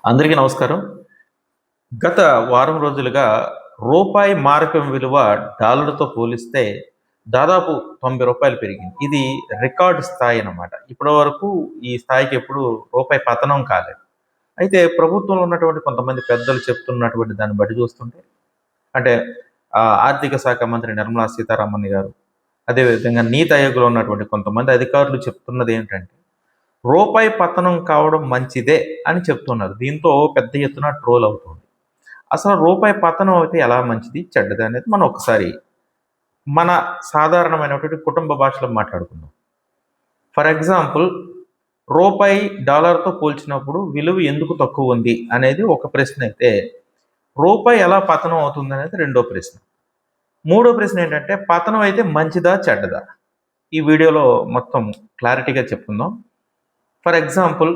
అందరికీ నమస్కారం. గత వారం రోజులుగా రూపాయి మారకం విలువ డాలర్‌తో పోలిస్తే దాదాపు రూ. 90 పెరిగింది. ఇది రికార్డ్ స్థాయి అన్నమాట. ఇప్పటివరకు ఈ స్థాయికి ఎప్పుడు రూపాయి పతనం కాలేదు. అయితే ప్రభుత్వంలో ఉన్నటువంటి కొంతమంది పెద్దలు చెప్తున్నటువంటి దాన్ని బట్టి చూస్తుంటే అంటే ఆర్థిక శాఖ మంత్రి నిర్మలా సీతారామన్ గారు, అదేవిధంగా నీతి ఆయోగ్‌లో ఉన్నటువంటి కొంతమంది అధికారులు చెప్తున్నది ఏంటంటే రూపాయి పతనం కావడం మంచిదే అని చెప్తున్నారు. దీంతో పెద్ద ఎత్తున ట్రోల్ అవుతుంది. అసలు రూపాయి పతనం అయితే ఎలా మంచిది, చెడ్డది అనేది మనం ఒకసారి మన సాధారణమైనటువంటి కుటుంబ భాషలో మాట్లాడుకుందాం. ఫర్ ఎగ్జాంపుల్ రూపాయి డాలర్‌తో పోల్చినప్పుడు విలువ ఎందుకు తక్కువ ఉంది అనేది ఒక ప్రశ్న అయితే, రూపాయి ఎలా పతనం అవుతుందనేది రెండో ప్రశ్న. మూడో ప్రశ్న ఏంటంటే పతనం అయితే మంచిదా, చెడ్డదా? ఈ వీడియోలో మొత్తం క్లారిటీగా చెప్పుకుందాం. ఫర్ ఎగ్జాంపుల్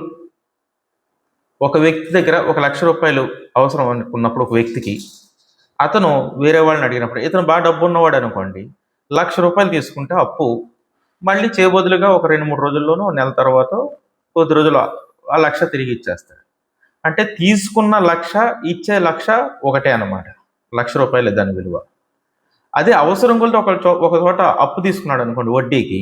ఒక వ్యక్తి దగ్గర ₹1,00,000 అవసరం అనుకున్నప్పుడు ఒక వ్యక్తికి అతను వేరే వాళ్ళని అడిగినప్పుడు ఇతను బాగా డబ్బు ఉన్నవాడు అనుకోండి, ₹1,00,000 తీసుకుంటే అప్పు మళ్ళీ చేయబదులుగా ఒక 2-3 రోజుల్లోనో నెల తర్వాత కొద్ది రోజులు ఆ 1,00,000 తిరిగి ఇచ్చేస్తాడు. అంటే తీసుకున్న 1,00,000 ఇచ్చే 1,00,000 ఒకటే అనమాట. ₹1,00,000 దాని విలువ. అదే అవసరం కొలితే ఒక చోట అప్పు తీసుకున్నాడు అనుకోండి వడ్డీకి,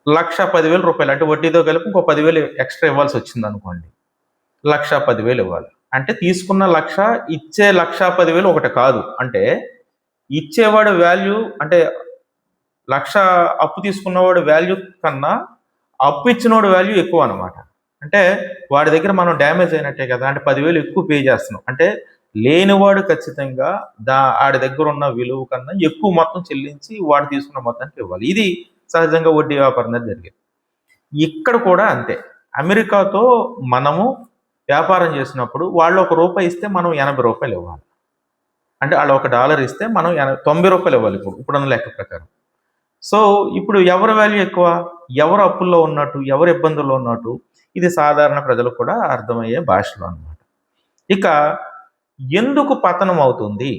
₹1,10,000 అంటే వడ్డీతో కలిపి ఇంకో 10,000 ఎక్స్ట్రా ఇవ్వాల్సి వచ్చింది అనుకోండి, 1,10,000 ఇవ్వాలి. అంటే తీసుకున్న 1,00,000 ఇచ్చే 1,10,000 ఒకటి కాదు. అంటే ఇచ్చేవాడు వాల్యూ అంటే 1,00,000 అప్పు తీసుకున్నవాడు వాల్యూ కన్నా అప్పు ఇచ్చినోడు వాల్యూ ఎక్కువ అనమాట. అంటే వాడి దగ్గర మనం డ్యామేజ్ అయినట్టే కదా, అంటే 10,000 ఎక్కువ పే చేస్తున్నాం. అంటే లేనివాడు ఖచ్చితంగా ఆడి దగ్గర ఉన్న విలువ కన్నా ఎక్కువ మొత్తం చెల్లించి వాడు తీసుకున్న మొత్తానికి ఇవ్వాలి. ఇది సహజంగా వడ్డీ వ్యాపారం అనేది జరిగేది. ఇక్కడ కూడా అంతే. అమెరికాతో మనము వ్యాపారం చేసినప్పుడు వాళ్ళు ₹1 ఇస్తే మనం ₹80 ఇవ్వాలి. అంటే వాళ్ళు $1 ఇస్తే మనం ₹90 ఇవ్వాలి ఇప్పుడున్న లెక్క ప్రకారం. సో ఇప్పుడు ఎవరి వాల్యూ ఎక్కువ, ఎవరు అప్పుల్లో ఉన్నట్టు, ఎవరు ఇబ్బందుల్లో ఉన్నట్టు, ఇది సాధారణ ప్రజలకు కూడా అర్థమయ్యే భాషలో అనమాట. ఇక ఎందుకు పతనం అవుతుంది,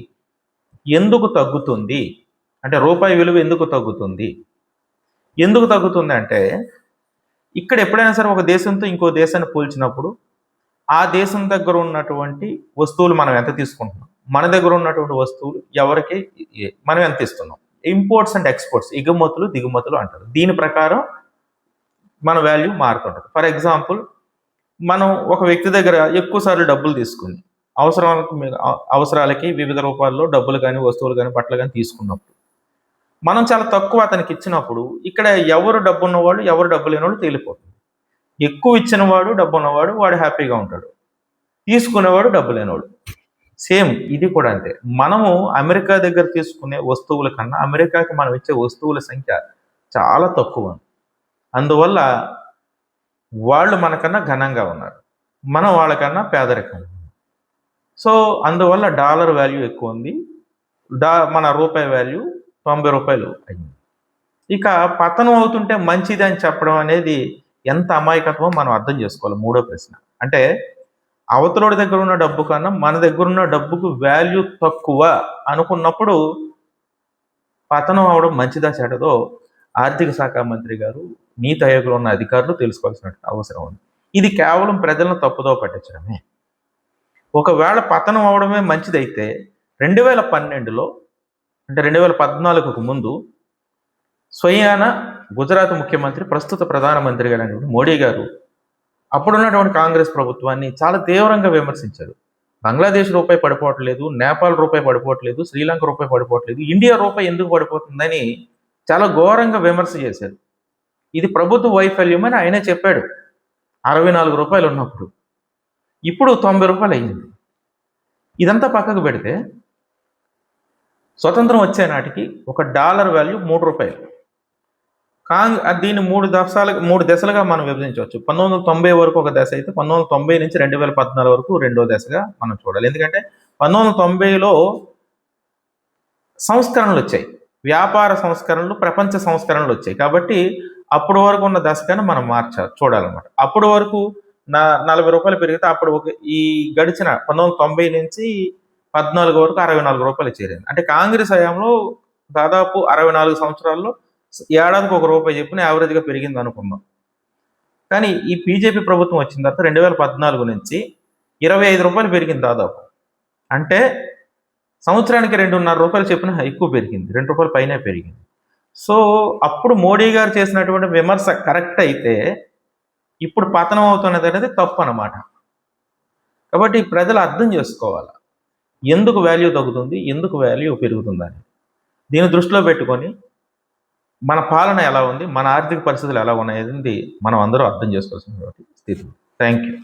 ఎందుకు తగ్గుతుంది, అంటే రూపాయి విలువ ఎందుకు తగ్గుతుంది, ఎందుకు తగ్గుతుంది అంటే ఇక్కడ ఎప్పుడైనా సరే ఒక దేశంతో ఇంకో దేశాన్ని పోల్చినప్పుడు ఆ దేశం దగ్గర ఉన్నటువంటి వస్తువులు మనం ఎంత తీసుకుంటున్నాం, మన దగ్గర ఉన్నటువంటి వస్తువులు ఎవరికి మనం ఎంత ఇస్తున్నాం, ఇంపోర్ట్స్ అండ్ ఎక్స్పోర్ట్స్, ఎగుమతులు దిగుమతులు అంటారు. దీని ప్రకారం మన వాల్యూ మారుతుంటుంది. ఫర్ ఎగ్జాంపుల్ మనం ఒక వ్యక్తి దగ్గర ఎక్కువ సార్లు డబ్బులు తీసుకుని అవసరాలకి వివిధ రూపాల్లో డబ్బులు కానీ వస్తువులు కానీ బట్టలు కానీ తీసుకున్నప్పుడు మనం చాలా తక్కువ అతనికి ఇచ్చినప్పుడు ఇక్కడ ఎవరు డబ్బు ఉన్నవాళ్ళు ఎవరు డబ్బు లేనివాళ్ళు తేలిపోతుంది. ఎక్కువ ఇచ్చినవాడు డబ్బు ఉన్నవాడు వాడు హ్యాపీగా ఉంటాడు, తీసుకునేవాడు డబ్బు లేనివాడు. సేమ్ ఇది కూడా అంతే. మనము అమెరికా దగ్గర తీసుకునే వస్తువుల కన్నా అమెరికాకి మనం ఇచ్చే వస్తువుల సంఖ్య చాలా తక్కువ. అందువల్ల వాళ్ళు మనకన్నా ఘనంగా ఉన్నారు, మనం వాళ్ళకన్నా పేదరికం. సో అందువల్ల డాలర్ వాల్యూ ఎక్కువ ఉంది, మన రూపాయి వాల్యూ ₹90 అయింది. ఇక పతనం అవుతుంటే మంచిది అని చెప్పడం అనేది ఎంత అమాయకత్వం మనం అర్థం చేసుకోవాలి. మూడో ప్రశ్న అంటే అవతలోడి దగ్గర ఉన్న డబ్బు కన్నా మన దగ్గర ఉన్న డబ్బుకు వాల్యూ తక్కువ అనుకున్నప్పుడు పతనం అవడం మంచిదా చెడ్డదో ఆర్థిక శాఖ మంత్రి గారు, నీతి ఆయోగ్లో ఉన్న అధికారులు తెలుసుకోవాల్సిన అవసరం ఉంది. ఇది కేవలం ప్రజలను తప్పుదో పట్టించడమే. ఒకవేళ పతనం అవడమే మంచిదైతే 2012లో అంటే 2014కు ముందు స్వయాన గుజరాత్ ముఖ్యమంత్రి ప్రస్తుత ప్రధానమంత్రి గారు మోడీ గారు అప్పుడున్నటువంటి కాంగ్రెస్ ప్రభుత్వాన్ని చాలా తీవ్రంగా విమర్శించారు. బంగ్లాదేశ్ రూపాయి పడిపోవట్లేదు, నేపాల్ రూపాయి పడిపోవట్లేదు, శ్రీలంక రూపాయి పడిపోవట్లేదు, ఇండియా రూపాయి ఎందుకు పడిపోతుందని చాలా ఘోరంగా విమర్శ చేశారు. ఇది ప్రభుత్వ వైఫల్యం అని ఆయనే చెప్పాడు ₹64 ఉన్నప్పుడు. ఇప్పుడు ₹90 అయ్యింది. ఇదంతా పక్కకు పెడితే స్వతంత్రం వచ్చే నాటికి ఒక డాలర్ వాల్యూ ₹3. దీన్ని మూడు దశలుగా మనం విభజించవచ్చు. 1990 వరకు ఒక దశ అయితే 1990 నుంచి 2014 వరకు రెండో దశగా మనం చూడాలి. ఎందుకంటే 1990లో సంస్కరణలు వచ్చాయి, వ్యాపార సంస్కరణలు, ప్రపంచ సంస్కరణలు వచ్చాయి. కాబట్టి అప్పటి వరకు ఉన్న దశగానే మనం చూడాలన్నమాట. అప్పటి వరకు ₹40 పెరిగితే అప్పుడు ఈ గడిచిన 1990 నుంచి 14 వరకు ₹64 చేరింది. అంటే కాంగ్రెస్ హయాంలో దాదాపు 64 సంవత్సరాల్లో ఏడాదికి ₹1 చొప్పున యావరేజ్గా పెరిగింది అనుకుందాం. కానీ ఈ బీజేపీ ప్రభుత్వం వచ్చిన తర్వాత 2014 నుంచి 25 రూపాయలు పెరిగింది దాదాపు. అంటే సంవత్సరానికి 2.5 రూపాయలు చెప్పిన ఎక్కువ పెరిగింది, 2 రూపాయల పైనే పెరిగింది. సో అప్పుడు మోడీ గారు చేసినటువంటి విమర్శ కరెక్ట్ అయితే ఇప్పుడు పతనం అవుతున్నది అనేది తప్పు అన్నమాట. కాబట్టి ప్రజలు అర్థం చేసుకోవాలి ఎందుకు వాల్యూ తగ్గుతుంది, ఎందుకు వాల్యూ పెరుగుతుందని. దీన్ని దృష్టిలో పెట్టుకొని మన పాలన ఎలా ఉంది, మన ఆర్థిక పరిస్థితులు ఎలా ఉన్నాయనేది మనం అందరూ అర్థం చేసుకోవాల్సిన స్థితి. Thank you.